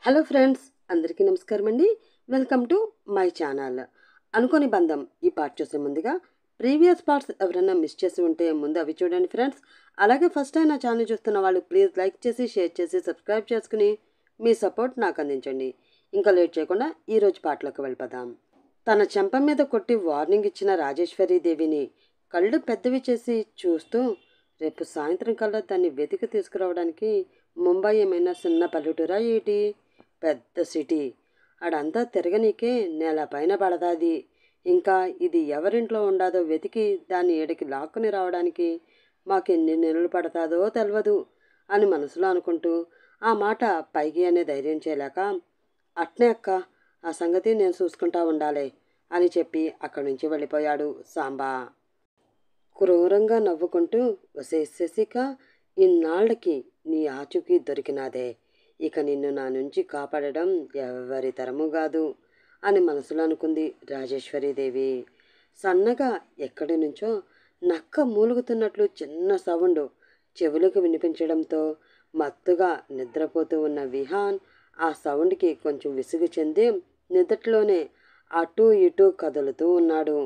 Hello friends, అందరికీ నమస్కారం అండి. Welcome to my channel. అనుకోని బంధం ఈ పార్ట్ చూసే ముందుగా ప్రీవియస్ పార్ట్స్ ఎవరైనా మిస్ చేసి ఉంటే ముందు అవి చూడండి ఫ్రెండ్స్. అలాగే ఫస్ట్ టైం నా ఛానల్ చూస్తున్న వాళ్ళు ప్లీజ్ లైక్ చేసి, షేర్ చేసి, సబ్స్క్రైబ్ చేసుకుని మీ సపోర్ట్ నాకు అందించండి. ఇంకా లేట్ చేయకుండా ఈరోజు పాటలోకి వెళ్ళిపోదాం. తన చెంప మీద కొట్టి వార్నింగ్ ఇచ్చిన రాజేశ్వరీదేవిని కళ్ళు పెద్దవి చేసి చూస్తూ, రేపు సాయంత్రం కల్లా దాన్ని వెతికి తీసుకురావడానికి ముంబై ఏమైనా చిన్న పల్లెటూరా ఏటి, పెద్ద సిటీ. ఆడంతా తిరగనీకే నెల పైన పడతాది. ఇంకా ఇది ఎవరింట్లో ఉండాదో వెతికి దాన్ని ఈడకి లాక్కుని రావడానికి మాకెన్ని నెలలు పడతాదో తెలియదు అని మనసులో అనుకుంటూ ఆ మాట పైకి అనే ధైర్యం చేయలేక, అట్నే అక్క, ఆ సంగతి నేను చూసుకుంటా ఉండాలి అని చెప్పి అక్కడి నుంచి వెళ్ళిపోయాడు సాంబా. క్రూరంగా నవ్వుకుంటూ, ఒసే శశిక, ఇన్నాళ్ళకి నీ ఆచూకీ దొరికినాదే, ఇక నిన్ను నా నుంచి కాపాడడం ఎవరి తరము కాదు అని మనసులో అనుకుంది రాజేశ్వరీదేవి. సన్నగా ఎక్కడి నుంచో నక్క మూలుగుతున్నట్లు చిన్న సౌండ్ చెవులకు వినిపించడంతో మత్తుగా నిద్రపోతూ ఉన్న విహాన్ ఆ సౌండ్కి కొంచెం విసుగు చెంది నిద్రలోనే అటూ ఇటూ కదులుతూ ఉన్నాడు.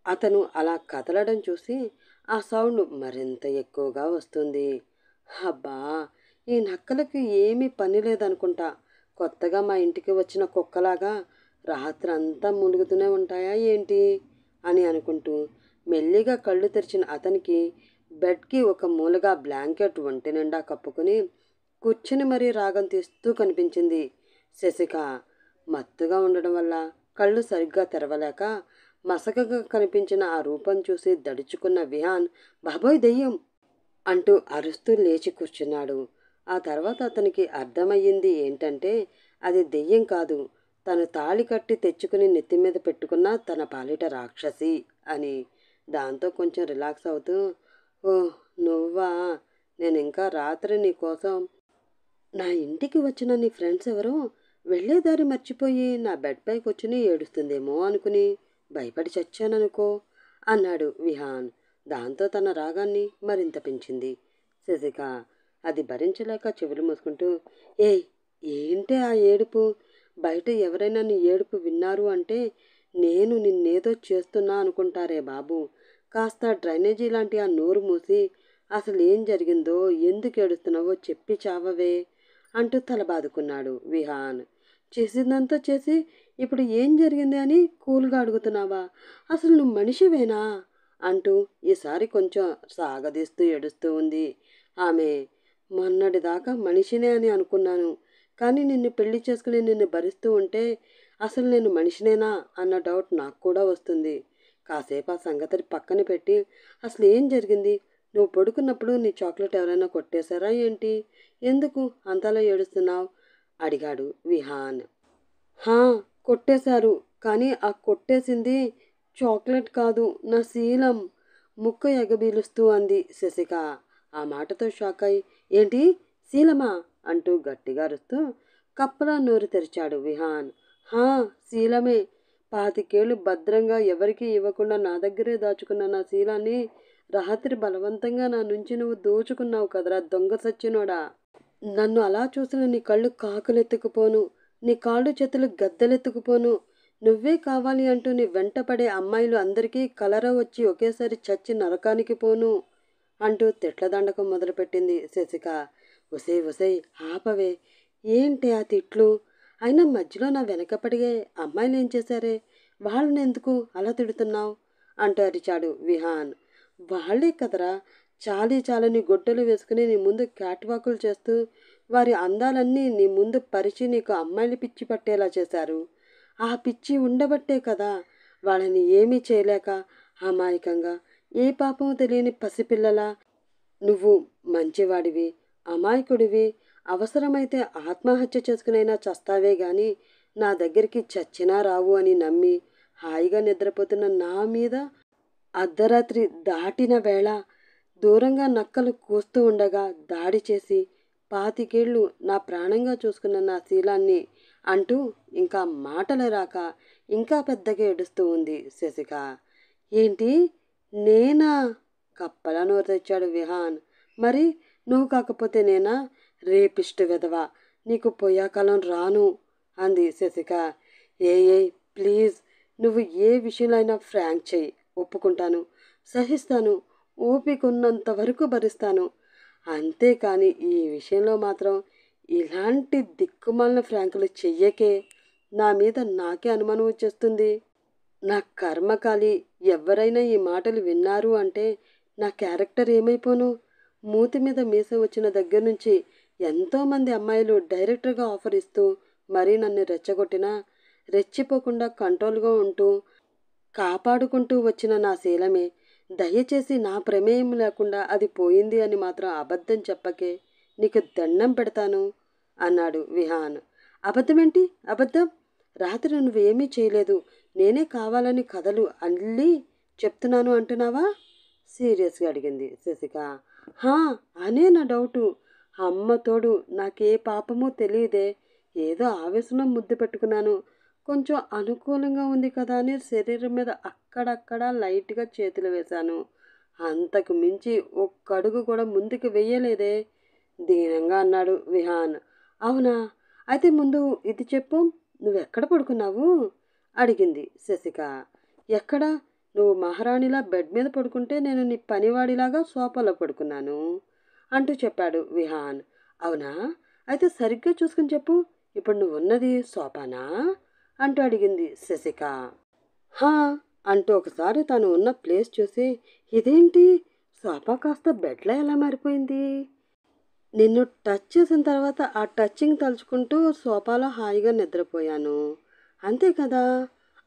అతను అలా కదలడం చూసి ఆ సౌండ్ మరింత ఎక్కువగా వస్తుంది. అబ్బా, ఈ నక్కలకి ఏమీ పని లేదనుకుంటా. కొత్తగా మా ఇంటికి వచ్చిన కుక్కలాగా రాత్రంతా మునుగుతూనే ఉంటాయా ఏంటి అని అనుకుంటూ మెల్లిగా కళ్ళు తెరిచిన అతనికి బెడ్కి ఒక మూలగా బ్లాంకెట్ ఒంటి నిండా కప్పుకొని కూర్చుని మరీ రాగం తీస్తూ కనిపించింది శశిక. మత్తుగా ఉండడం వల్ల కళ్ళు సరిగ్గా తెరవలేక మసకగా కనిపించిన ఆ రూపం చూసి దడుచుకున్న విహాన్, బాబోయ్ దెయ్యం అంటూ అరుస్తూ లేచి కూర్చున్నాడు. ఆ తర్వాత అతనికి అర్థమయ్యింది ఏంటంటే అది దెయ్యం కాదు, తను తాళి కట్టి తెచ్చుకుని నెత్తి మీద పెట్టుకున్న తన పాలిట రాక్షసి అని. దాంతో కొంచెం రిలాక్స్ అవుతూ, ఓహ్ నువ్వా, నేను ఇంకా రాత్రి నీ కోసం నా ఇంటికి వచ్చిన నీ ఫ్రెండ్స్ ఎవరో వెళ్ళేదారి మర్చిపోయి నా బెడ్ పైకి వచ్చి ఏడుస్తుందేమో అనుకుని భయపడి చచ్చాననుకో అన్నాడు విహాన్. దాంతో తన రాగాన్ని మరింత పెంచింది శశిక. అది భరించలేక చెవులు మూసుకుంటూ, ఏయ్ ఏంటే ఆ ఏడుపు, బయట ఎవరైనా నీ ఏడుపు విన్నారు అంటే నేను నిన్నేదో చేస్తున్నా అనుకుంటారే బాబు. కాస్త డ్రైనేజీ లాంటి ఆ నోరు మూసి అసలు ఏం జరిగిందో, ఎందుకు ఏడుస్తున్నావో చెప్పి చావవే అంటూ తల బాదుకున్నాడు విహాన్. చేసిందంతా చేసి ఇప్పుడు ఏం జరిగింది అని కూల్గా అడుగుతున్నావా? అసలు నువ్వు మనిషివేనా అంటూ ఈసారి కొంచెం సాగదీస్తూ ఏడుస్తూ ఉంది ఆమె. మొన్నటిదాకా మనిషినే అని అనుకున్నాను, కానీ నిన్ను పెళ్లి చేసుకుని నిన్ను భరిస్తూ ఉంటే అసలు నేను మనిషినేనా అన్న డౌట్ నాకు కూడా వస్తుంది. కాసేపు ఆ సంగతిని పక్కన పెట్టి అసలు ఏం జరిగింది? నువ్వు పడుకున్నప్పుడు నీ చాక్లెట్ ఎవరైనా కొట్టేశారా ఏంటి? ఎందుకు అంతలా ఏడుస్తున్నావు అడిగాడు విహాన్. హా, కొట్టేశారు. కానీ ఆ కొట్టేసింది చాక్లెట్ కాదు, నా శీలం, ముక్క ఎగబీలుస్తూ అంది శశిక. ఆ మాటతో షాక్ అయి, ఏంటి శీలమా అంటూ గట్టిగా అరుస్తూ కప్పలా నోరు తెరిచాడు విహాన్. హా, శీలమే. 25 భద్రంగా ఎవరికీ ఇవ్వకుండా నా దగ్గరే దాచుకున్న నా శీలాన్ని రాత్రి బలవంతంగా నా నుంచి నువ్వు దోచుకున్నావు కదరా దొంగ సచ్చినోడా. నన్ను అలా చూసిన నీ కళ్ళు కాకులెత్తుకుపోను, నీ కాళ్ళు చేతులు గద్దెలెత్తుకుపోను. నువ్వే కావాలి అంటూ నీ వెంట పడే అమ్మాయిలు అందరికీ కలరా వచ్చి ఒకేసారి చచ్చి నరకానికి పోను అంటూ తిట్ల దండకం మొదలుపెట్టింది శశిక. ఒసే ఒసే ఆపవే, ఏంటి ఆ తిట్లు? అయినా మధ్యలో నా వెనకపడిగే అమ్మాయిలు ఏం చేశారే, వాళ్ళని ఎందుకు అలా తిడుతున్నావు అంటూ అరిచాడు విహాన్. వాళ్ళే కదరా చాలీ చాలని గొడ్డలు వేసుకుని నీ ముందు క్యాట్వాకులు చేస్తూ వారి అందాలన్నీ నీ ముందు పరిచి నీకు అమ్మాయిలు పిచ్చి పట్టేలా చేశారు. ఆ పిచ్చి ఉండబట్టే కదా వాళ్ళని ఏమీ చేయలేక అమాయకంగా ఏ పాపం తెలియని పసిపిల్లలా నువ్వు మంచివాడివి, అమాయకుడివి, అవసరమైతే ఆత్మహత్య చేసుకునైనా చస్తావే గాని నా దగ్గరికి చచ్చినా రావు అని నమ్మి హాయిగా నిద్రపోతున్న నా మీద అర్ధరాత్రి దాటిన వేళ దూరంగా నక్కలు కూస్తూ ఉండగా దాడి చేసి 25 నా ప్రాణంగా చూసుకున్న నా శీలాన్ని అంటూ ఇంకా మాటలు రాక ఇంకా పెద్దగా ఏడుస్తూ ఉంది శశిక. ఏంటి నేనా? కప్పలా నోరు తెచ్చాడు విహాన్. మరి నువ్వు కాకపోతే నేనా? రేపిష్టి విధవా, నీకు పోయాకాలం రాను అంది శశిక. ఏ ఏ ప్లీజ్, నువ్వు ఏ విషయంలో అయినా ఫ్రాంక్ చెయ్యి, ఒప్పుకుంటాను, సహిస్తాను, ఓపిక ఉన్నంత వరకు భరిస్తాను. అంతేకాని ఈ విషయంలో మాత్రం ఇలాంటి దిక్కుమాలిన ఫ్రాంకులు చెయ్యకే. నా మీద నాకే అనుమానం వచ్చేస్తుంది. నా కర్మకాలి, ఎవరైనా ఈ మాటలు విన్నారు అంటే నా క్యారెక్టర్ ఏమైపోను? మూతి మీద మీసం వచ్చిన దగ్గర నుంచి ఎంతోమంది అమ్మాయిలు డైరెక్టర్గా ఆఫర్ ఇస్తూ మరీ నన్ను రెచ్చగొట్టినా రెచ్చిపోకుండా కంట్రోల్గా ఉంటూ కాపాడుకుంటూ వచ్చిన నా శీలమే. దయచేసి నా ప్రమేయం లేకుండా అది పోయింది అని మాత్రం అబద్ధం చెప్పకే, నీకు దండం పెడతాను అన్నాడు విహాన్. అబద్ధమేంటి అబద్ధం? రాత్రి నువ్వేమీ చేయలేదు, నేనే కావాలని కథలు అల్లి చెప్తున్నాను అంటున్నావా? సీరియస్గా అడిగింది శశిక. హా, అనే నా డౌటు. అమ్మ తోడు నాకే పాపమో తెలియదే, ఏదో ఆవేశంలో ముద్దు పెట్టుకున్నాను. కొంచెం అనుకూలంగా ఉంది కదా అని శరీరం మీద అక్కడక్కడ లైట్గా చేతులు వేశాను. అంతకు మించి ఒక్కడుగు కూడా ముందుకు వెయ్యలేదే దీనంగా అన్నాడు విహాన్. అవునా, అయితే ముందు ఇది చెప్పు, నువ్వెక్కడ పడుకున్నావు అడిగింది శశిక. ఎక్కడ? నువ్వు మహారాణిలా బెడ్ మీద పడుకుంటే నేను నీ పనివాడిలాగా సోఫాలో పడుకున్నాను అంటూ చెప్పాడు విహాన్. అవునా, అయితే సరిగ్గా చూసుకుని చెప్పు, ఇప్పుడు నువ్వు ఉన్నది సోఫానా అంటూ అడిగింది శశిక. హా అంటూ ఒకసారి తను ఉన్న ప్లేస్ చూసి, ఇదేంటి సోఫా కాస్త బెడ్లా ఎలా మారిపోయింది? నిన్ను టచ్ చేసిన తర్వాత ఆ టచింగ్ తలుచుకుంటూ సోఫాలో హాయిగా నిద్రపోయాను, అంతే కదా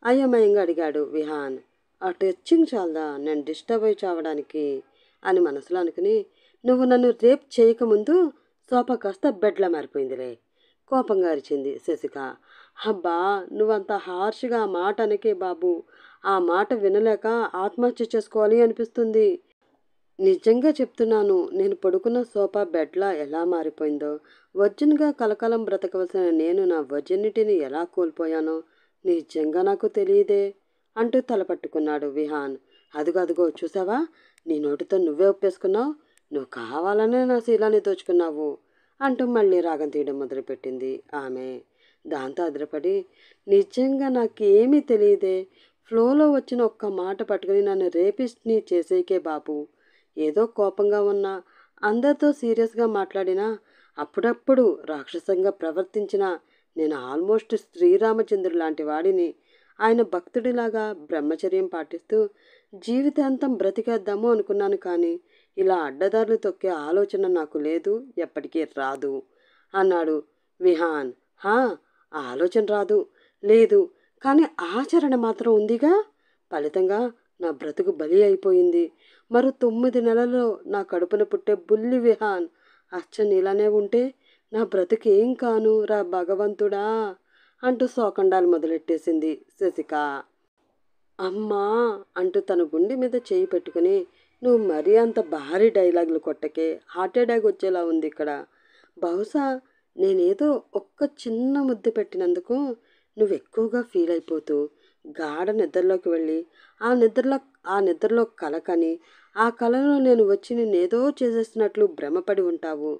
అయోమయంగా అడిగాడు విహాన్. ఆ టచింగ్ చాలదా నేను డిస్టర్బ్ అయి చావడానికి అని మనసులో అనుకుని, నువ్వు నన్ను రేప్ చేయకముందు సోఫా కాస్త బెడ్లా మారిపోయిందిలే కోపంగా అరిచింది శశిక. అబ్బా, నువ్వంత హార్ష్గా ఆ మాట అనకే బాబు, ఆ మాట వినలేక ఆత్మహత్య చేసుకోవాలి అనిపిస్తుంది. నిజంగా చెప్తున్నాను, నేను పడుకున్న సోఫా బెడ్లా ఎలా మారిపోయిందో, వర్జిన్గా కలకాలం బ్రతకవలసిన నేను నా వర్జినిటీని ఎలా కోల్పోయానో నిజంగా నాకు తెలియదే అంటూ తలపట్టుకున్నాడు విహాన్. అదుగో చూసావా, నీ నోటితో నువ్వే ఒప్పేసుకున్నావు, నువ్వు కావాలనే నా శీలాన్ని దోచుకున్నావు అంటూ మళ్ళీ రాగం తీయడం మొదలుపెట్టింది ఆమె. దాంతో అదిరపడి, నిజంగా నాకేమీ తెలియదే, ఫ్లోలో వచ్చిన ఒక్క మాట పట్టుకుని నన్ను రేపిస్ట్ని చేసేకే బాబు. ఏదో కోపంగా ఉన్నా, అందరితో సీరియస్గా మాట్లాడినా, అప్పుడప్పుడు రాక్షసంగా ప్రవర్తించినా నేను ఆల్మోస్ట్ శ్రీరామచంద్రుడు లాంటి వాడిని. ఆయన భక్తుడిలాగా బ్రహ్మచర్యం పాటిస్తూ జీవితాంతం బ్రతికేద్దాము అనుకున్నాను, కానీ ఇలా అడ్డదారులు తొక్కే ఆలోచన నాకు లేదు, ఎప్పటికీ రాదు అన్నాడు విహాన్. హా, ఆలోచన రాదు లేదు, కానీ ఆచరణ మాత్రం ఉందిగా. ఫలితంగా నా బ్రతుకు బలి అయిపోయింది. మరో 9 నెలల్లో నా కడుపున పుట్టే బుల్లి విహాన్ అచ్చ నీలానే ఉంటే నా బ్రతుకేం కాను రా భగవంతుడా అంటూ శోకండాలు మొదలెట్టేసింది శశిక. అమ్మా అంటూ తన గుండె మీద చేయి పెట్టుకుని, నువ్వు మరీ అంత భారీ డైలాగులు కొట్టకే, హార్ట్ అటాక్ వచ్చేలా ఉంది ఇక్కడ. బహుశా నేనేదో ఒక్క చిన్న ముద్దు పెట్టినందుకు నువ్వు ఎక్కువగా ఫీల్ అయిపోతూ గాఢ నిద్రలోకి వెళ్ళి ఆ నిద్రలో కల కని ఆ కలలో నేను వచ్చి నేనేదో చేసేసినట్లు భ్రమపడి ఉంటావు.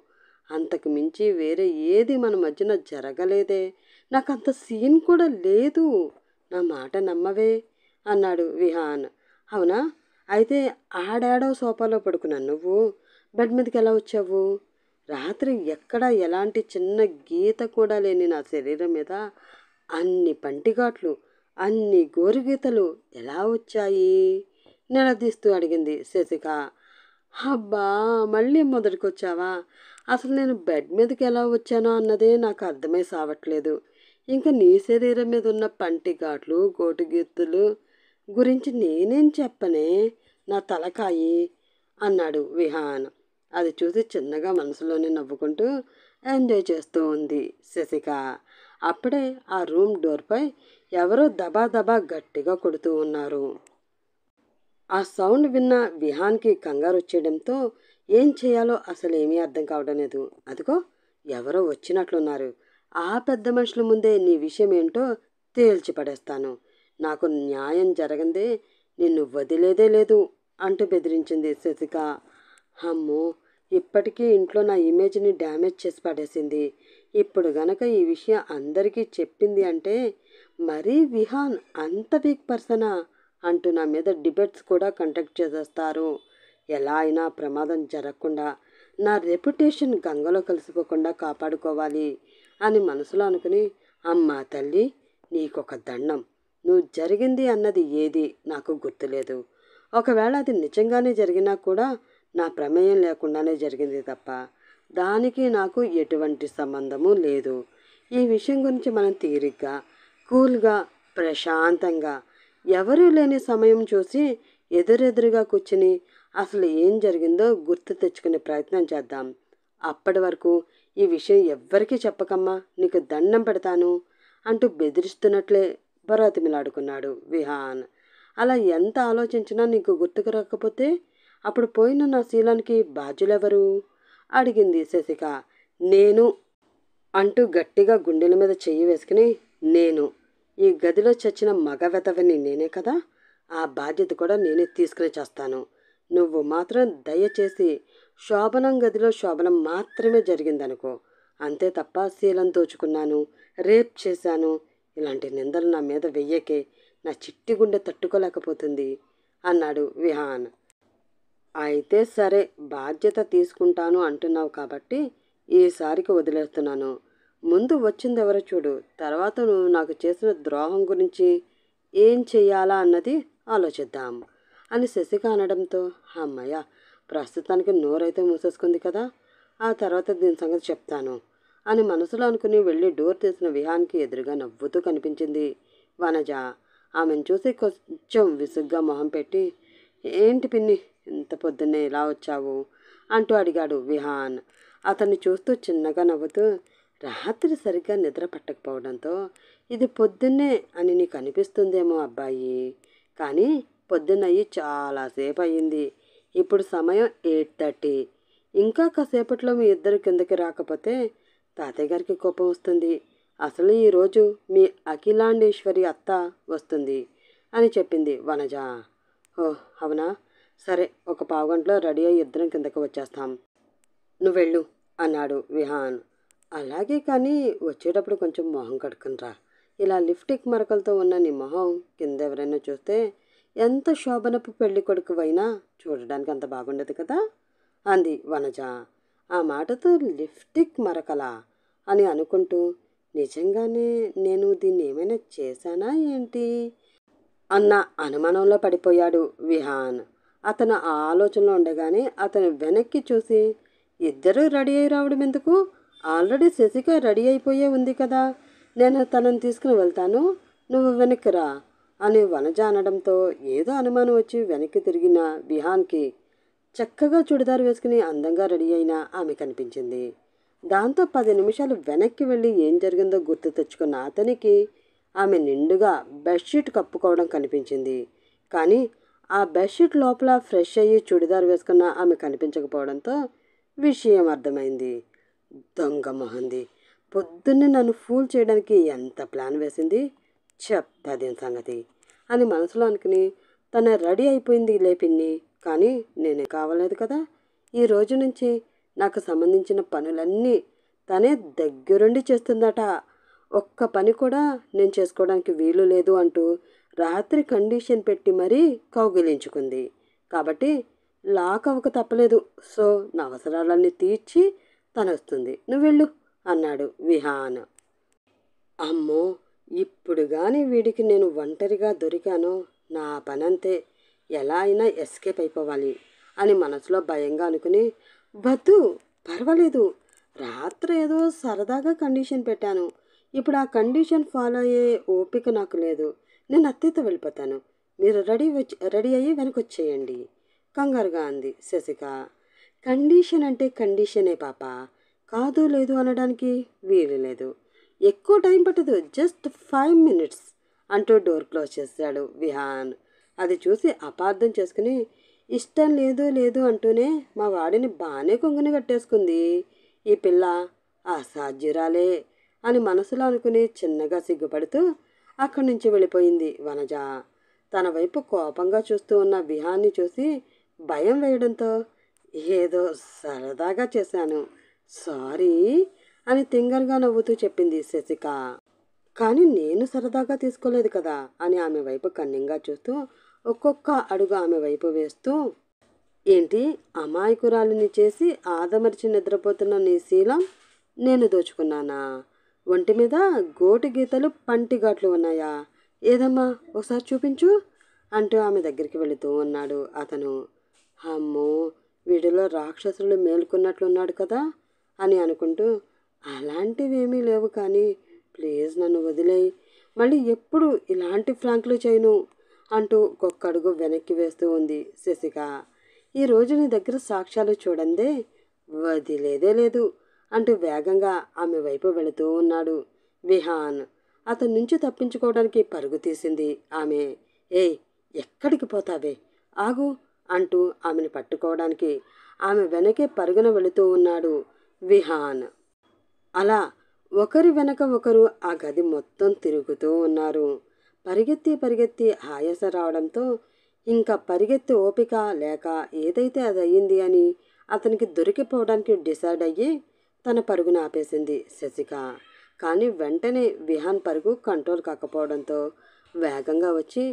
అంతకు మించి వేరే ఏది మన మధ్యన జరగలేదే, నాకంత సీన్ కూడా లేదు, నా మాట నమ్మవే అన్నాడు విహాన్. అవునా, అయితే ఆడాడో సోఫాలో పడుకున్నాను, నువ్వు బెడ్ మీదకి ఎలా వచ్చావు? రాత్రి ఎక్కడ ఎలాంటి చిన్న గీత కూడా లేని నా శరీరం మీద అన్ని పంటిఘాట్లు, అన్ని గోరుగీతలు ఎలా వచ్చాయి నిలదీస్తూ అడిగింది శశిక. అబ్బా, మళ్ళీ మొదటికొచ్చావా? అసలు నేను బెడ్ మీదకి ఎలా వచ్చానో అన్నదే నాకు అర్థమై సావట్లేదు. ఇంకా నీ శరీరం మీద ఉన్న పంటిఘాట్లు గోటుగీతలు గురించి నేనేం చెప్పనే, నా తలకాయి అన్నాడు విహాన్. అది చూసి చిన్నగా మనసులోనే నవ్వుకుంటూ ఎంజాయ్ చేస్తూ ఉంది శశిక. అప్పుడే ఆ రూమ్ డోర్పై ఎవరో దబా గట్టిగా కొడుతూ ఉన్నారు. ఆ సౌండ్ విన్న విహాన్కి కంగారు వచ్చేయడంతో ఏం చేయాలో అసలు ఏమీ అర్థం కావడం లేదు. అదిగో ఎవరో వచ్చినట్లున్నారు. ఆ పెద్ద మనుషుల ముందే నీ విషయం ఏంటో తేల్చి పడేస్తాను, నాకు న్యాయం జరగందే నిన్ను వదిలేదే లేదు అంటూ బెదిరించింది శశిక. అమ్మో, ఇప్పటికీ ఇంట్లో నా ఇమేజ్ని డ్యామేజ్ చేసి పడేసింది. ఇప్పుడు గనక ఈ విషయం అందరికీ చెప్పింది అంటే మరీ విహాన్ అంత వీక్ పర్సనా అంటూ నా మీద డిబేట్స్ కూడా కండక్ట్ చేసేస్తారు. ఎలా అయినా ప్రమాదం జరగకుండా నా రెప్యుటేషన్ గంగలో కలిసిపోకుండా కాపాడుకోవాలి అని మనసులో అనుకుని, అమ్మా తల్లి నీకొక దండం, నువ్వు జరిగింది అన్నది ఏది నాకు గుర్తులేదు. ఒకవేళ అది నిజంగానే జరిగినా కూడా నా ప్రమేయం లేకుండానే జరిగింది తప్ప దానికి నాకు ఎటువంటి సంబంధము లేదు. ఈ విషయం గురించి మనం తీరిగ్గా, కూల్గా, ప్రశాంతంగా ఎవరూ లేని సమయం చూసి ఎదురెదురుగా కూర్చుని అసలు ఏం జరిగిందో గుర్తు తెచ్చుకునే ప్రయత్నం చేద్దాం. అప్పటి వరకు ఈ విషయం ఎవ్వరికీ చెప్పకమ్మా, నీకు దండం పెడతాను అంటూ బెదిరిస్తున్నట్లే బరాతిమిలాడుకున్నాడు విహాన్. అలా ఎంత ఆలోచించినా నీకు గుర్తుకు రాకపోతే అప్పుడు పోయిన నా శీలానికి బాధ్యులెవరు అడిగింది శశిక. నేను అంటూ గట్టిగా గుండెల మీద చెయ్యి వేసుకుని, నేను ఈ గదిలో చచ్చిన మగ వెధవని నేనే కదా, ఆ బాధ్యత కూడా నేనే తీసుకుని చేస్తాను. నువ్వు మాత్రం దయచేసి శోభనం గదిలో శోభనం మాత్రమే జరిగిందనుకో, అంతే తప్ప శీలం దోచుకున్నాను, రేప్ చేశాను ఇలాంటి నిందలు నా మీద వెయ్యకే, నా చిట్టి గుండె తట్టుకోలేకపోతుంది అన్నాడు విహాన్. అయితే సరే, బాధ్యత తీసుకుంటాను అంటున్నావు కాబట్టి ఈసారికి వదిలేస్తున్నాను. ముందు వచ్చింది ఎవరో చూడు, తర్వాత నువ్వు నాకు చేసిన ద్రోహం గురించి ఏం చెయ్యాలా అన్నది ఆలోచిద్దాం అని శశిక అనడంతో, అమ్మయ్య ప్రస్తుతానికి నోరైతే మూసేసుకుంది కదా, ఆ తర్వాత దీని సంగతి చెప్తాను అని మనసులో అనుకుని వెళ్ళి డోర్ తీసిన విహాన్కి ఎదురుగా నవ్వుతూ కనిపించింది వనజ. ఆమెను చూసి కొంచెం విసుగ్గా మొహం పెట్టి, ఏంటి పిన్ని ఇంత పొద్దున్నే ఇలా వచ్చావు అంటూ అడిగాడు విహాన్. అతన్ని చూస్తూ చిన్నగా నవ్వుతూ, రాత్రి సరిగ్గా నిద్ర పట్టకపోవడంతో ఇది పొద్దున్నే అని నీకు అనిపిస్తుందేమో అబ్బాయి, కానీ పొద్దున్నయ్యి చాలాసేపు అయ్యింది. ఇప్పుడు సమయం 8:30. ఇంకా కాసేపట్లో మీ ఇద్దరు కిందకి రాకపోతే తాతయ్య గారికి కోపం వస్తుంది. అసలు ఈరోజు మీ అఖిలాండేశ్వరి అత్త వస్తుంది అని చెప్పింది వనజ. ఓ అవునా, సరే, ఒక పావుగంటలో రెడీ అయ్యి ఇద్దరం కిందకి వచ్చేస్తాం, నువ్వెళ్ళు అన్నాడు విహాన్. అలాగే, కానీ వచ్చేటప్పుడు కొంచెం మొహం కడుక్కునిరా. ఇలా లిప్స్టిక్ మరకలతో ఉన్న నీ మొహం కింద ఎవరైనా చూస్తే ఎంత శోభనపు పెళ్లి కొడుకువైనా చూడడానికి అంత బాగుండదు కదా అంది వనజ. ఆ మాటతో లిప్స్టిక్ మరకలా అని అనుకుంటూ, నిజంగానే నేను దీన్ని ఏమైనా చేశానా ఏంటి అన్న అనుమానంలో పడిపోయాడు విహాన్. అతను ఆ ఆలోచనలో ఉండగానే అతను వెనక్కి చూసి, ఇద్దరూ రెడీ అయి రావడం ఎందుకు, ఆల్రెడీ శశిక రెడీ అయిపోయే ఉంది కదా, నేను తనని తీసుకుని వెళ్తాను, నువ్వు వెనక్కి రా అని వనజ అనడంతో ఏదో అనుమానం వచ్చి వెనక్కి తిరిగిన విహాన్కి చక్కగా చుడిదారు వేసుకుని అందంగా రెడీ అయిన ఆమె కనిపించింది. దాంతో 10 నిమిషాలు వెనక్కి వెళ్ళి ఏం జరిగిందో గుర్తు తెచ్చుకున్న అతనికి ఆమె నిండుగా బెడ్షీట్ కప్పుకోవడం కనిపించింది. కానీ ఆ బెడ్షీట్ లోపల ఫ్రెష్ అయ్యి చుడిదారు వేసుకున్న ఆమె కనిపించకపోవడంతో విషయం అర్థమైంది. దొంగ మొహంది, పొద్దున్నే నన్ను ఫూల్ చేయడానికి ఎంత ప్లాన్ వేసింది, చెప్తా దీని సంగతి అని మనసులో అనుకుని, తన రెడీ అయిపోయింది లేపిన్ని, కానీ నేనే కావలేదు కదా, ఈ రోజు నుంచి నాకు సంబంధించిన పనులన్నీ తనే దగ్గరుండి చేస్తుందట, ఒక్క పని కూడా నేను చేసుకోవడానికి వీలు లేదు అంటూ రాత్రి కండిషన్ పెట్టి మరీ కౌగిలించుకుంది. కాబట్టి లాక్ అవ్వక తప్పలేదు. సో నా అవసరాలన్నీ తీర్చి తనొస్తుంది, నువ్వెళ్ళు అన్నాడు విహాన్. అమ్మో, ఇప్పుడు కానీ వీడికి నేను ఒంటరిగా దొరికానో నా పనంతే, ఎలా అయినా ఎస్కేప్ అయిపోవాలి అని మనసులో భయంగా అనుకుని, వద్దు పర్వాలేదు, రాత్రి ఏదో సరదాగా కండిషన్ పెట్టాను, ఇప్పుడు ఆ కండిషన్ ఫాలో అయ్యే ఓపిక నాకు లేదు, నేను అత్తయ్యతో వెళ్ళిపోతాను, మీరు రెడీ అయ్యి వెనకొచ్చేయండి కంగారుగా అంది శశిక. కండిషన్ అంటే కండిషనే పాప, కాదు లేదు అనడానికి వీలు లేదు, ఎక్కువ టైం పట్టదు, జస్ట్ 5 minutes అంటూ డోర్ క్లోజ్ చేశాడు విహాన్. అది చూసి అపార్థం చేసుకుని, ఇష్టం లేదు లేదు అంటూనే మా వాడిని బాగానే కొంగుని కట్టేసుకుంది ఈ పిల్ల, అసాధ్యురాలే అని మనసులో అనుకుని చిన్నగా సిగ్గుపడుతూ అక్కడి నుంచి వెళ్ళిపోయింది వనజ. తన వైపు కోపంగా చూస్తూ ఉన్న విహాన్ని చూసి భయం వేయడంతో, ఏదో సరదాగా చేశాను, సారీ అని తింగరగా నవ్వుతూ చెప్పింది శశిక. కానీ నేను సరదాగా తీసుకోలేదు కదా అని ఆమె వైపు కన్నింగా చూస్తూ ఒక్కొక్క అడుగు ఆమె వైపు వేస్తూ, ఏంటి అమాయకురాలిని చేసి ఆదమర్చి నిద్రపోతున్న నీ శీలం నేను దోచుకున్నానా? ఒంటి మీద గోటి గీతలు పంటిఘాట్లు ఉన్నాయా? ఏదమ్మా ఒకసారి చూపించు అంటూ ఆమె దగ్గరికి వెళుతూ ఉన్నాడు అతను. అమ్మో, వీడిలో రాక్షసులు మేల్కొన్నట్లున్నాడు కదా అని అనుకుంటూ, అలాంటివేమీ లేవు కానీ ప్లీజ్ నన్ను వదిలేయి, మళ్ళీ ఎప్పుడు ఇలాంటి ఫ్రాంక్లు చేయను అంటూ ఒక్కొక్కడుగు వెనక్కి వేస్తూ ఉంది శశిక. ఈరోజు నీ దగ్గర సాక్ష్యాలు చూడందే వదిలేదే లేదు అంటూ వేగంగా ఆమె వైపు వెళుతూ ఉన్నాడు విహాన్. అతని నుంచి తప్పించుకోవడానికి పరుగు తీసింది ఆమె. ఏయ్, ఎక్కడికి పోతావే, ఆగు అంటూ ఆమెను పట్టుకోవడానికి ఆమె వెనకే పరుగున వెళుతూ ఉన్నాడు విహాన్. అలా ఒకరి వెనక ఒకరు ఆ గది మొత్తం తిరుగుతూ ఉన్నారు. పరిగెత్తి పరిగెత్తి ఆయాస రావడంతో ఇంకా పరిగెత్తి ఓపిక లేక ఏదైతే అది అయ్యింది అని అతనికి దొరికిపోవడానికి డిసైడ్ అయ్యి తన పరుగును ఆపేసింది శశిక. కానీ వెంటనే విహాన్ పరుగు కంట్రోల్ కాకపోవడంతో వేగంగా వచ్చి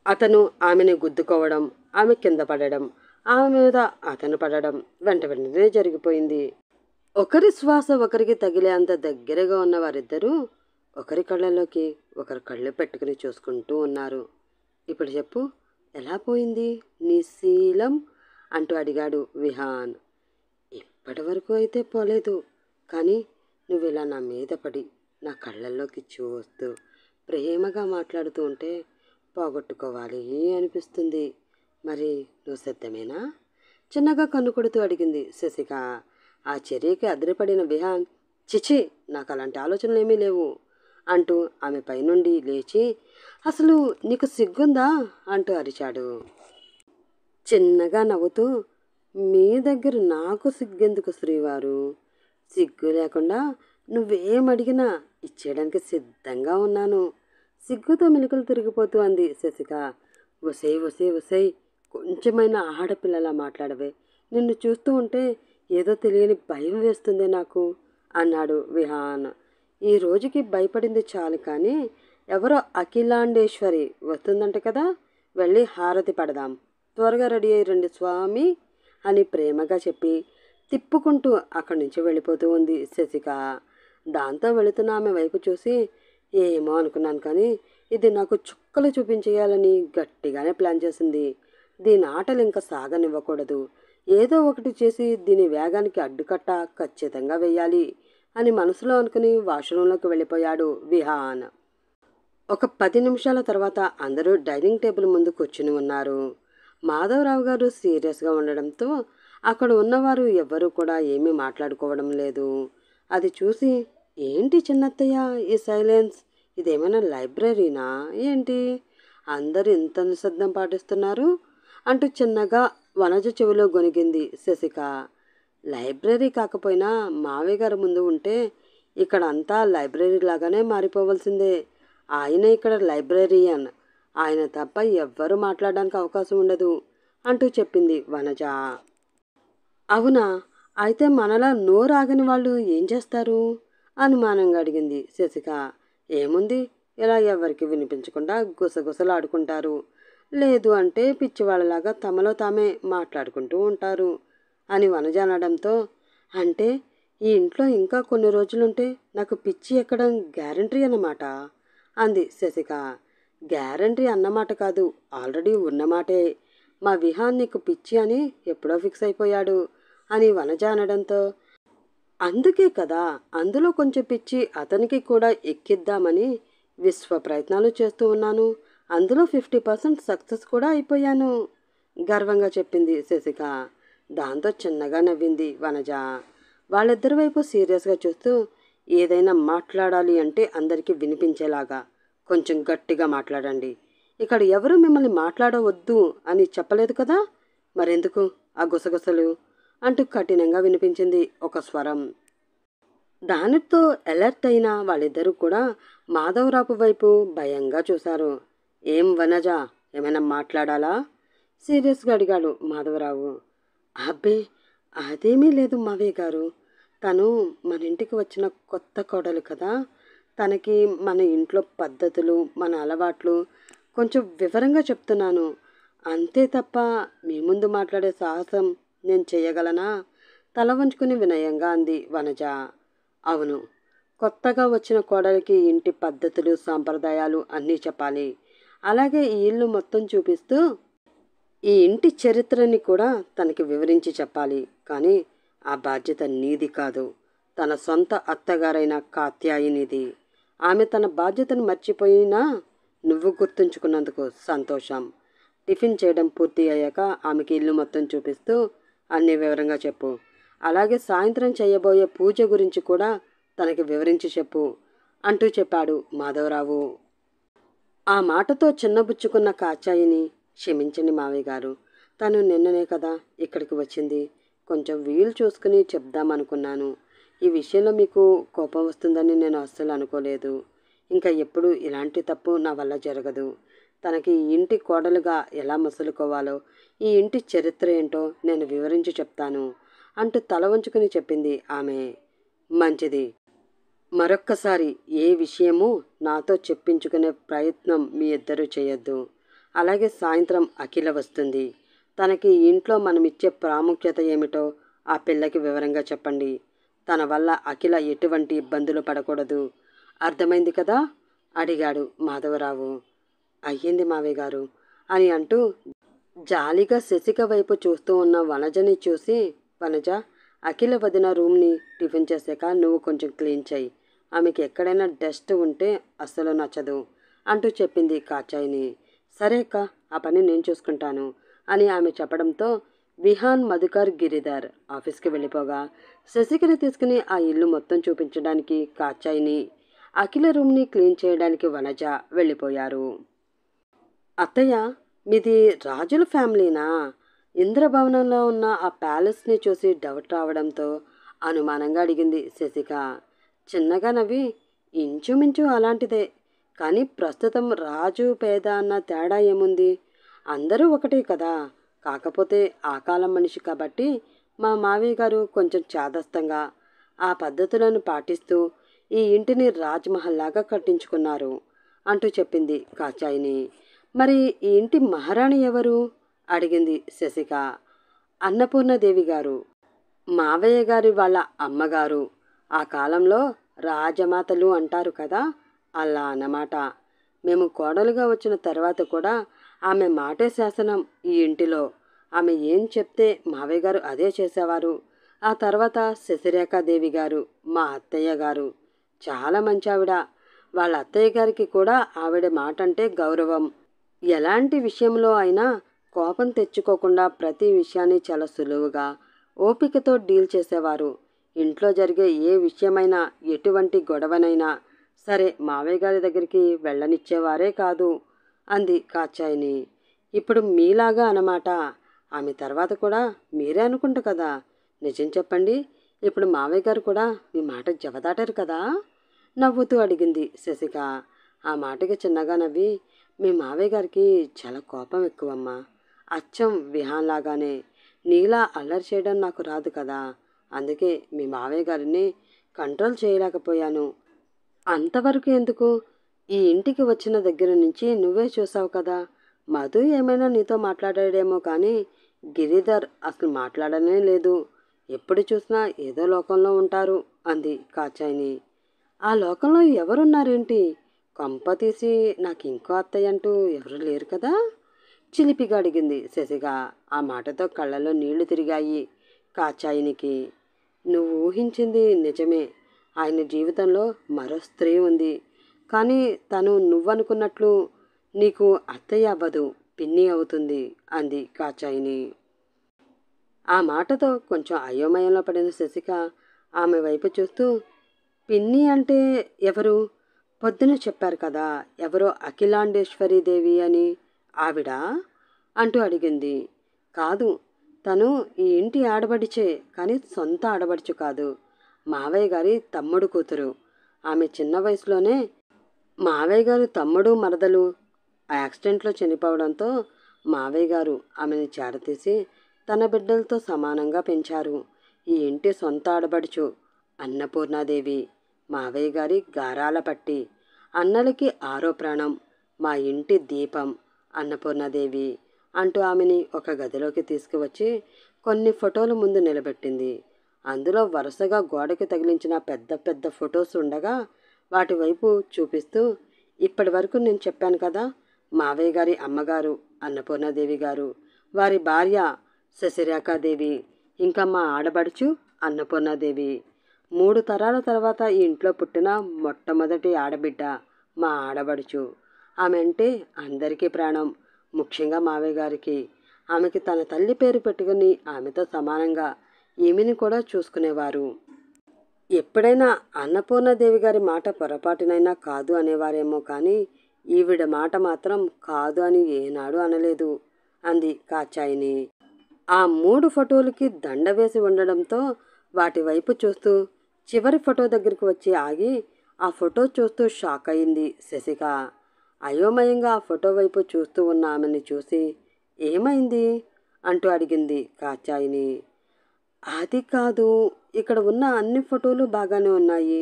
అతను ఆమెను గుద్దుకోవడం, ఆమె కింద పడడం, ఆమె మీద అతను పడడం వెంట వెంటనే జరిగిపోయింది. ఒకరి శ్వాస ఒకరికి తగిలే అంత దగ్గరగా ఉన్న వారిద్దరూ ఒకరి కళ్ళలోకి ఒకరి కళ్ళు పెట్టుకుని చూసుకుంటూ ఉన్నారు. ఇప్పుడు చెప్పు, ఎలా పోయింది నీ శీలం అంటూ అడిగాడు విహాన్. ఇప్పటి వరకు అయితే పోలేదు, కానీ నువ్వు ఇలా నా మీద పడి నా కళ్ళల్లోకి చూస్తూ ప్రేమగా మాట్లాడుతూ ఉంటే పోగొట్టుకోవాలి అనిపిస్తుంది. మరి నువ్వు సిద్ధమేనా? చిన్నగా కన్ను కొడుతూ అడిగింది శశిక. ఆ చర్యకి అదిరిపడిన విహాన్, చిచి, నాకు అలాంటి ఆలోచనలు ఏమీ లేవు అంటూ ఆమె పైనుండి లేచి, అసలు నీకు సిగ్గుందా అంటూ అరిచాడు. చిన్నగా నవ్వుతూ, మీ దగ్గర నాకు సిగ్గెందుకు శ్రీవారు? సిగ్గు లేకుండా నువ్వేమడిగినా ఇచ్చేయడానికి సిద్ధంగా ఉన్నాను. సిగ్గుతో మెలికలు తిరిగిపోతూ అంది శశిక. ఒసై ఒసై ఒసై, కొంచెమైనా ఆడపిల్లలా మాట్లాడవే, నిన్ను చూస్తూ ఉంటే ఏదో తెలియని భయం వేస్తుంది నాకు అన్నాడు విహాన్. ఈ రోజుకి భయపడింది చాలు, కానీ ఎవరో అఖిలాండేశ్వరి వస్తుందంట కదా, వెళ్ళి హారతి పడదాం, త్వరగా రెడీ అయ్యి రండి స్వామి అని ప్రేమగా చెప్పి తిప్పుకుంటూ అక్కడి నుంచి వెళ్ళిపోతూ ఉంది శశిక. దాంతో వెళుతున్న ఆమె వైపు చూసి, ఏమో అనుకున్నాను కానీ ఇది నాకు చుక్కలు చూపించేయాలని గట్టిగానే ప్లాన్ చేసింది. దీని ఆటలు ఇంకా సాగనివ్వకూడదు, ఏదో ఒకటి చేసి దీని వేగానికి అడ్డుకట్ట ఖచ్చితంగా వెయ్యాలి అని మనసులో అనుకుని వాష్రూంలోకి వెళ్ళిపోయాడు విహాన్. ఒక 10 నిమిషాల తర్వాత అందరూ డైనింగ్ టేబుల్ ముందు కూర్చుని ఉన్నారు. మాధవరావు గారు సీరియస్గా ఉండడంతో అక్కడ ఉన్నవారు ఎవ్వరూ కూడా ఏమీ మాట్లాడుకోవడం లేదు. అది చూసి, ఏంటి చిన్నత్తయ్య ఈ సైలెన్స్, ఇదేమైనా లైబ్రరీనా ఏంటి, అందరూ ఇంత నిశ్శబ్దం పాటిస్తున్నారు అంటూ చిన్నగా వనజ చెవిలో గొనిగింది శశిక. లైబ్రరీ కాకపోయినా మావయ్య గారి ముందు ఉంటే ఇక్కడ అంతా లైబ్రరీ లాగానే మారిపోవలసిందే. ఆయన ఇక్కడ లైబ్రరీయన్, ఆయన తప్ప ఎవ్వరూ మాట్లాడడానికి అవకాశం ఉండదు అంటూ చెప్పింది వనజ. అవునా, అయితే మనలా నోరాగని వాళ్ళు ఏం చేస్తారు అనుమానంగా అడిగింది శశిక. ఏముంది, ఇలా ఎవరికి వినిపించకుండా గుసగుసలాడుకుంటారు, లేదు అంటే పిచ్చివాళ్ళలాగా తమలో తామే మాట్లాడుకుంటూ ఉంటారు అని వనజ అనడంతో, అంటే ఈ ఇంట్లో ఇంకా కొన్ని రోజులుంటే నాకు పిచ్చి ఎక్కడం గ్యారంటీ అన్నమాట అంది శశిక. గ్యారంటీ అన్నమాట కాదు, ఆల్రెడీ ఉన్నమాటే. మా విహాన్ నీకు పిచ్చి అని ఎప్పుడో ఫిక్స్ అయిపోయాడు అని వనజ అనడంతో, అందుకే కదా అందులో కొంచెం పిచ్చి అతనికి కూడా ఎక్కిద్దామని విశ్వ ప్రయత్నాలు చేస్తూ ఉన్నాను, అందులో 50% సక్సెస్ కూడా అయిపోయాను గర్వంగా చెప్పింది శశిక. దాంతో చిన్నగా నవ్వింది వనజ. వాళ్ళిద్దరి వైపు సీరియస్గా చూస్తూ, ఏదైనా మాట్లాడాలి అంటే అందరికీ వినిపించేలాగా కొంచెం గట్టిగా మాట్లాడండి, ఇక్కడ ఎవరు మిమ్మల్ని మాట్లాడవద్దు అని చెప్పలేదు కదా, మరెందుకు ఆ గుసగుసలు అంటూ కఠినంగా వినిపించింది ఒక స్వరం. దానితో అలర్ట్ అయిన వాళ్ళిద్దరూ కూడా మాధవరావు వైపు భయంగా చూశారు. ఏం వనజ, ఏమైనా మాట్లాడాలా సీరియస్గా అడిగాడు మాధవరావు. అబ్బే అదేమీ లేదు మావయ్య గారు, తను మన ఇంటికి వచ్చిన కొత్త కోడలు కదా, తనకి మన ఇంట్లో పద్ధతులు, మన అలవాట్లు కొంచెం వివరంగా చెప్తున్నాను. అంతే తప్ప మీ ముందు మాట్లాడే సాహసం నేను చేయగలనా? తల వంచుకుని వినయంగా అంది వనజ. అవును, కొత్తగా వచ్చిన కోడలికి ఇంటి పద్ధతులు, సాంప్రదాయాలు అన్నీ చెప్పాలి. అలాగే ఈ ఇల్లు మొత్తం చూపిస్తూ ఈ ఇంటి చరిత్రని కూడా తనకి వివరించి చెప్పాలి. కానీ ఆ బాధ్యత నీది కాదు, తన సొంత అత్తగారైన కాత్యాయినిది. ఆమె తన బాధ్యతను మర్చిపోయినా నువ్వు గుర్తుంచుకున్నందుకు సంతోషం. టిఫిన్ చేయడం పూర్తి అయ్యాక ఆమెకి ఇల్లు మొత్తం చూపిస్తూ అన్ని వివరంగా చెప్పు. అలాగే సాయంత్రం చేయబోయే పూజ గురించి కూడా తనకి వివరించి చెప్పు అంటూ చెప్పాడు మాధవరావు. ఆ మాటతో చిన్నబుచ్చుకున్న కాచాయిని, క్షమించండి మావయ్య గారు, తను నిన్ననే కదా ఇక్కడికి వచ్చింది. కొంచెం వీలు చూసుకుని చెప్దామనుకున్నాను. ఈ విషయంలో మీకు కోపం వస్తుందని నేను అస్సలు అనుకోలేదు. ఇంకా ఎప్పుడు ఇలాంటి తప్పు నా వల్ల జరగదు. తనకి ఈ ఇంటి కోడలుగా ఎలా మసులుకోవాలో, ఈ ఇంటి చరిత్ర ఏంటో నేను వివరించి చెప్తాను అంటూ తల వంచుకుని చెప్పింది ఆమె. మంచిది. మరొక్కసారి ఏ విషయమూ నాతో చెప్పించుకునే ప్రయత్నం మీ ఇద్దరూ చేయొద్దు. అలాగే సాయంత్రం అఖిల వస్తుంది. తనకి ఇంట్లో మనమిచ్చే ప్రాముఖ్యత ఏమిటో ఆ పిల్లకి వివరంగా చెప్పండి. తన వల్ల అఖిల ఎటువంటి ఇబ్బందులు పడకూడదు. అర్థమైంది కదా అడిగాడు మాధవరావు. అయ్యింది మావయ్య గారు అని అంటూ జాలిగా శశిక వైపు చూస్తూ ఉన్న వనజని చూసి, వనజ, అఖిల వదిన రూమ్ని టిఫిన్ చేశాక నువ్వు కొంచెం క్లీన్ చేయి. ఆమెకి ఎక్కడైనా డస్ట్ ఉంటే అస్సలు నచ్చదు అంటూ చెప్పింది కాచాయిని. సరే అక్క, ఆ పని నేను చూసుకుంటాను అని ఆమె చెప్పడంతో విహాన్, మధుకర్, గిరిధర్ ఆఫీస్కి వెళ్ళిపోగా శశికని తీసుకుని ఆ ఇల్లు మొత్తం చూపించడానికి కాచాయిని, అఖిల రూమ్ని క్లీన్ చేయడానికి వనజ వెళ్ళిపోయారు. అత్తయ్య, మీది రాజుల ఫ్యామిలీనా? ఇంద్రభవనంలో ఉన్న ఆ ప్యాలెస్ని చూసి డౌట్ రావడంతో అనుమానంగా అడిగింది శశిక. చిన్నగా నవ్వి, ఇంచుమించు అలాంటిదే. కానీ ప్రస్తుతం రాజు పేద అన్న తేడా ఏముంది? అందరూ ఒకటే కదా. కాకపోతే ఆ కాలం మనిషి కాబట్టి మా మావయ్య గారు కొంచెం చాదస్తంగా ఆ పద్ధతులను పాటిస్తూ ఈ ఇంటిని రాజ్మహల్ లాగా కట్టించుకున్నారు అంటూ చెప్పింది కాచాయిని. మరి ఈ ఇంటి మహారాణి ఎవరు అడిగింది శశిక. అన్నపూర్ణదేవి గారు, మావయ్య గారి వాళ్ళ అమ్మగారు. ఆ కాలంలో రాజమాతలు అంటారు కదా, అలా అన్నమాట. మేము కోడలుగా వచ్చిన తర్వాత కూడా ఆమె మాటే శాసనం ఈ ఇంటిలో. ఆమె ఏం చెప్తే మావయ్య గారు అదే చేసేవారు. ఆ తర్వాత శశిరేఖాదేవి గారు, మా అత్తయ్య గారు, చాలా మంచి ఆవిడ. వాళ్ళ అత్తయ్య గారికి కూడా ఆవిడ మాట అంటే గౌరవం. ఎలాంటి విషయంలో అయినా కోపం తెచ్చుకోకుండా ప్రతి విషయాన్ని చాలా సులువుగా, ఓపికతో డీల్ చేసేవారు. ఇంట్లో జరిగే ఏ విషయమైనా, ఎటువంటి గొడవనైనా సరే మావయ్య గారి దగ్గరికి వెళ్ళనిచ్చేవారే కాదు అంది కాచాయిని. ఇప్పుడు మీలాగా అన్నమాట. ఆమె తర్వాత కూడా మీరే అనుకుంటా కదా. నిజం చెప్పండి, ఇప్పుడు మావయ్య గారు కూడా మీ మాట జవదాటారు కదా నవ్వుతూ అడిగింది శశిక. ఆ మాటకి చిన్నగా నవ్వి, మీ మావయ్య గారికి చాలా కోపం ఎక్కువమ్మా. అచ్చం విహాన్ లాగానే. నీలా అల్లరి చేయడం నాకు రాదు కదా. అందుకే మీ మావయ్య గారిని కంట్రోల్ చేయలేకపోయాను. అంతవరకు ఎందుకు? ఈ ఇంటికి వచ్చిన దగ్గర నుంచి నువ్వే చూసావు కదా. మధు ఏమైనా నీతో మాట్లాడాడేమో కానీ గిరిధర్ అసలు మాట్లాడనే లేదు. ఎప్పుడు చూసినా ఏదో లోకంలో ఉంటారు అంది కాచాయిని. ఆ లోకంలో ఎవరున్నారేంటి? కొంప తీసి నాకు ఇంకో అత్తయ్య అంటూ ఎవరు లేరు కదా చిలిపిగా అడిగింది శశిక. ఆ మాటతో కళ్ళలో నీళ్లు తిరిగాయి కాచాయినికి. నువ్వు ఊహించింది నిజమే. ఆయన జీవితంలో మరో స్త్రీ ఉంది. కానీ తను నువ్వనుకున్నట్లు నీకు అత్తయ్య అవ్వదు, పిన్ని అవుతుంది అంది కాచాయిని. ఆ మాటతో కొంచెం అయోమయంలో పడిన శశిక ఆమె వైపు చూస్తూ, పిన్ని అంటే ఎవరు? పొద్దున చెప్పారు కదా, ఎవరో అఖిలాండేశ్వరీదేవి అని, ఆవిడ అంటూ అడిగింది. కాదు, తను ఈ ఇంటి ఆడబడిచే, కానీ సొంత ఆడబడుచు కాదు. మావయ్య గారి తమ్ముడు కూతురు. ఆమె చిన్న వయసులోనే మావయ్య గారు తమ్ముడు, మరదలు యాక్సిడెంట్లో చనిపోవడంతో మావయ్య గారు ఆమెను చేరతీసి తన బిడ్డలతో సమానంగా పెంచారు. ఈ ఇంటి సొంత ఆడబడుచు అన్నపూర్ణాదేవి, మావయ్య గారి గారాల పట్టి, అన్నలకి ఆరో ప్రాణం, మా ఇంటి దీపం అన్నపూర్ణాదేవి అంటూ ఆమెని ఒక గదిలోకి తీసుకువచ్చి కొన్ని ఫోటోలు ముందు నిలబెట్టింది. అందులో వరుసగా గోడకి తగిలించిన పెద్ద పెద్ద ఫొటోస్ ఉండగా వాటి వైపు చూపిస్తూ, ఇప్పటి వరకు నేను చెప్పాను కదా, మావయ్య గారి అమ్మగారు అన్నపూర్ణాదేవి గారు, వారి భార్య శశిరేఖాదేవి, ఇంకా మా ఆడబడుచు అన్నపూర్ణాదేవి. 3 తరాల తర్వాత ఈ ఇంట్లో పుట్టిన మొట్టమొదటి ఆడబిడ్డ మా ఆడబడుచు. ఆమె అంటే అందరికీ ప్రాణం, ముఖ్యంగా మావయ్య గారికి. ఆమెకి తన తల్లి పేరు పెట్టుకుని ఆమెతో సమానంగా ఈమెని కూడా చూసుకునేవారు. ఎప్పుడైనా అన్నపూర్ణాదేవి గారి మాట పొరపాటునైనా కాదు అనేవారేమో కానీ ఈవిడ మాట మాత్రం కాదు అని ఏనాడు అనలేదు అంది కాచాయిని. ఆ 3 ఫోటోలకి దండ వేసి ఉండడంతో వాటి వైపు చూస్తూ చివరి ఫోటో దగ్గరికి వచ్చి ఆగి ఆ ఫోటో చూస్తూ షాక్ అయింది శశిక. అయోమయంగా ఆ ఫోటో వైపు చూస్తూ ఉన్న ఆమెని చూసి, ఏమైంది అంటూ అడిగింది కాచాయిని. అది కాదు, ఇక్కడ ఉన్న అన్ని ఫోటోలు బాగానే ఉన్నాయి,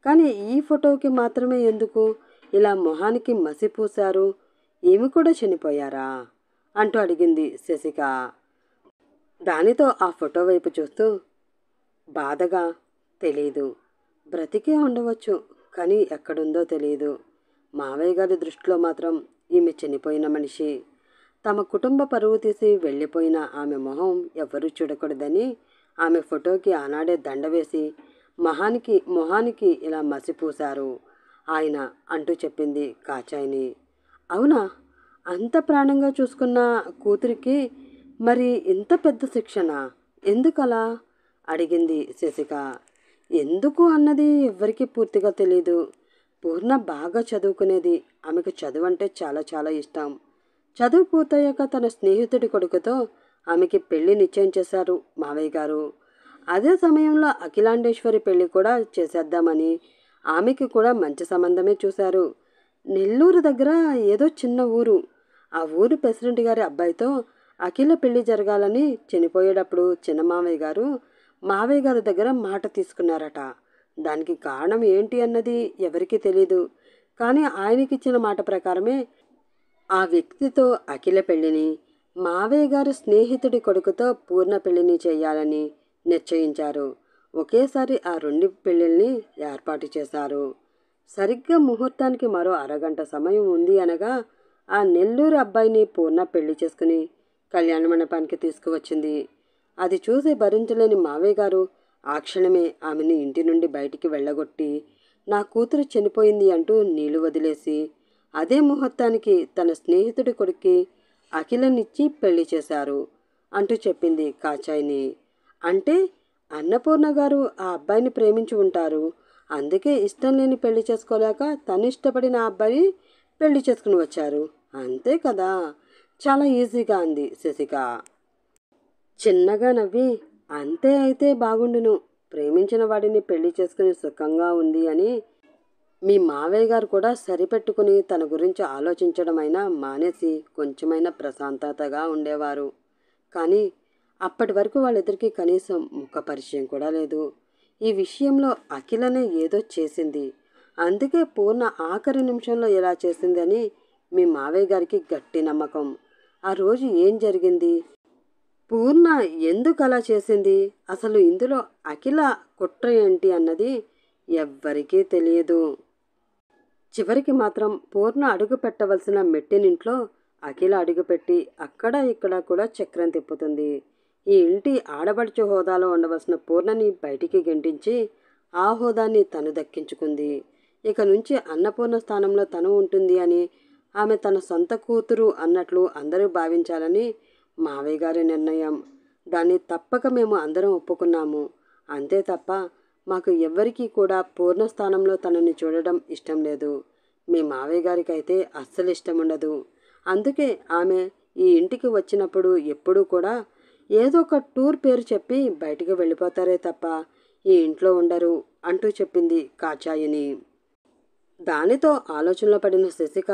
కానీ ఈ ఫోటోకి మాత్రమే ఎందుకు ఇలా మొహానికి మసి పూశారు? ఈమె కూడా చనిపోయారా అంటూ అడిగింది శశిక. దానితో ఆ ఫోటో వైపు చూస్తూ బాధగా, తెలీదు, బ్రతికే ఉండవచ్చు, కానీ ఎక్కడుందో తెలియదు. మావయ్య గారి దృష్టిలో మాత్రం ఈమె చనిపోయిన మనిషి. తమ కుటుంబ పరువు తీసి వెళ్ళిపోయిన ఆమె మొహం ఎవ్వరూ చూడకూడదని ఆమె ఫోటోకి ఆనాడే దండ వేసి మొహానికి ఇలా మసిపూశారు ఆయన అంటూ చెప్పింది కాచాయిని. అవునా? అంత ప్రాణంగా చూసుకున్న కూతురికి మరి ఇంత పెద్ద శిక్షణ ఎందుకలా అడిగింది శశిక. ఎందుకు అన్నది ఎవ్వరికీ పూర్తిగా తెలీదు. పూర్ణ బాగా చదువుకునేది. ఆమెకు చదువు అంటే చాలా చాలా ఇష్టం. చదువు పూర్తయ్యాక తన స్నేహితుడి కొడుకుతో ఆమెకి పెళ్లి నిశ్చయం చేశారు మావయ్య గారు. అదే సమయంలో అఖిలాండేశ్వరి పెళ్లి కూడా చేసేద్దామని ఆమెకి కూడా మంచి సంబంధమే చూశారు. నెల్లూరు దగ్గర ఏదో చిన్న ఊరు. ఆ ఊరు ప్రెసిడెంట్ గారి అబ్బాయితో అఖిల పెళ్లి జరగాలని చనిపోయేటప్పుడు చిన్న మావయ్య గారి దగ్గర మాట తీసుకున్నారట. దానికి కారణం ఏంటి అన్నది ఎవరికీ తెలీదు. కానీ ఆయనకిచ్చిన మాట ప్రకారమే ఆ వ్యక్తితో అఖిల పెళ్లిని, మావయ్య గారి స్నేహితుడి కొడుకుతో పూర్ణ పెళ్లిని చేయాలని నిశ్చయించారు. ఒకేసారి ఆ 2 పెళ్లిల్ని ఏర్పాటు చేశారు. సరిగ్గా ముహూర్తానికి మరో అరగంట సమయం ఉంది అనగా ఆ నెల్లూరు అబ్బాయిని పూర్ణ పెళ్లి చేసుకుని కళ్యాణ మండపానికి తీసుకువచ్చింది. అది చూసి భరించలేని మావయ్య గారు ఆ క్షణమే ఆమెని ఇంటి నుండి బయటికి వెళ్ళగొట్టి, నా కూతురు చనిపోయింది అంటూ నీళ్లు వదిలేసి అదే ముహూర్తానికి తన స్నేహితుడి కొడుక్కి అఖిలనిచ్చి పెళ్లి చేశారు అంటూ చెప్పింది కాచాయిని. అంటే అన్నపూర్ణ గారు ఆ అబ్బాయిని ప్రేమించి ఉంటారు. అందుకే ఇష్టం లేని పెళ్లి చేసుకోలేక తను ఇష్టపడిన ఆ అబ్బాయి పెళ్లి చేసుకుని వచ్చారు. అంతే కదా? చాలా ఈజీగా అంది శశిక. చిన్నగా నవ్వి, అంతే అయితే బాగుండును. ప్రేమించిన వాడిని పెళ్లి చేసుకుని సుఖంగా ఉంది అని మీ మావయ్య గారు కూడా సరిపెట్టుకుని తన గురించి ఆలోచించడమైనా మానేసి కొంచెమైనా ప్రశాంతతగా ఉండేవారు. కానీ అప్పటి వరకు వాళ్ళిద్దరికీ కనీసం ముఖ పరిచయం కూడా లేదు. ఈ విషయంలో అఖిలనే ఏదో చేసింది. అందుకే పూర్ణ ఆఖరి నిమిషంలో ఇలా చేసింది అని మీ మావయ్య గారికి గట్టి నమ్మకం. ఆ రోజు ఏం జరిగింది? పూర్ణ ఎందుకు అలా చేసింది? అసలు ఇందులో అఖిల కుట్ర ఏంటి అన్నది ఎవ్వరికీ తెలియదు. చివరికి మాత్రం పూర్ణ అడుగు పెట్టవలసిన మెట్టినింట్లో అఖిల అడుగుపెట్టి అక్కడ ఇక్కడ కూడా చక్రం తిప్పుతుంది. ఈ ఇంటి ఆడబడుచు హోదాలో ఉండవలసిన పూర్ణని బయటికి గెంటించి ఆ హోదాని తను దక్కించుకుంది. ఇక నుంచి అన్నపూర్ణ స్థానంలో తను ఉంటుంది అని, ఆమె తన సొంత కూతురు అన్నట్లు అందరూ భావించాలని మావయ్య గారి నిర్ణయం. దాన్ని తప్పక మేము అందరం ఒప్పుకున్నాము. అంతే తప్ప మాకు ఎవ్వరికీ కూడా పూర్ణ స్థానంలో తనని చూడడం ఇష్టం లేదు. మీ మావయ్య గారికి అయితే అస్సలు ఇష్టం ఉండదు. అందుకే ఆమె ఈ ఇంటికి వచ్చినప్పుడు ఎప్పుడూ కూడా ఏదో ఒక టూర్ పేరు చెప్పి బయటికి వెళ్ళిపోతారే తప్ప ఈ ఇంట్లో ఉండరు అంటూ చెప్పింది కాచాయిని. దానితో ఆలోచనలో పడిన శశిక,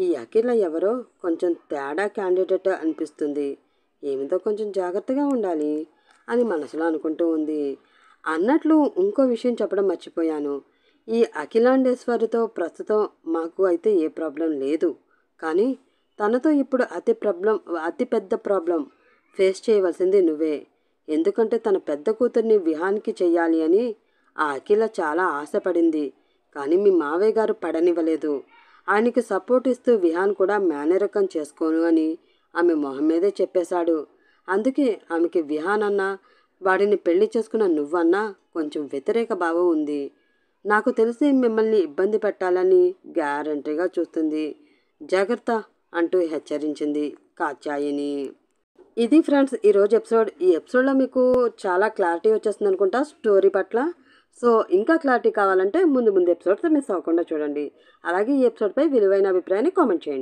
ఈ అఖిల ఎవరో కొంచెం తేడా క్యాండిడేట్ అనిపిస్తుంది, ఏమితో కొంచెం జాగ్రత్తగా ఉండాలి అని మనసులో అనుకుంటూ ఉంది. అన్నట్లు ఇంకో విషయం చెప్పడం మర్చిపోయాను. ఈ అఖిలాండేశ్వరితో ప్రస్తుతం మాకు అయితే ఏ ప్రాబ్లం లేదు. కానీ తనతో ఇప్పుడు అతి పెద్ద ప్రాబ్లం ఫేస్ చేయవలసింది నువ్వే. ఎందుకంటే తన పెద్ద కూతుర్ని విహాన్కి చెయ్యాలి అని ఆ అఖిల చాలా ఆశపడింది. కానీ మీ మావయ్య గారు పడనివ్వలేదు. ఆయనకి సపోర్ట్ ఇస్తూ విహాన్ కూడా మేనరకం చేసుకోను అని ఆమె మొహం మీదే చెప్పేశాడు. అందుకే ఆమెకి విహాన్ అన్నా వాడిని పెళ్లి చేసుకున్న నువ్వన్నా కొంచెం వ్యతిరేక భావం ఉంది. నాకు తెలిసి మిమ్మల్ని ఇబ్బంది పెట్టాలని గ్యారంటీగా చూస్తుంది. జాగ్రత్త అంటూ హెచ్చరించింది కాత్యాయని. ఇది ఫ్రెండ్స్ ఈరోజు ఎపిసోడ్. ఈ ఎపిసోడ్లో మీకు చాలా క్లారిటీ వచ్చేస్తుంది అనుకుంటా స్టోరీ పట్ల. సో ఇంకా క్లారిటీ కావాలంటే ముందు ఎపిసోడ్స్ మిస్ అవ్వకుండా చూడండి. అలాగే ఈ ఎపిసోడ్పై విలువైన అభిప్రాయాన్ని కామెంట్ చేయండి.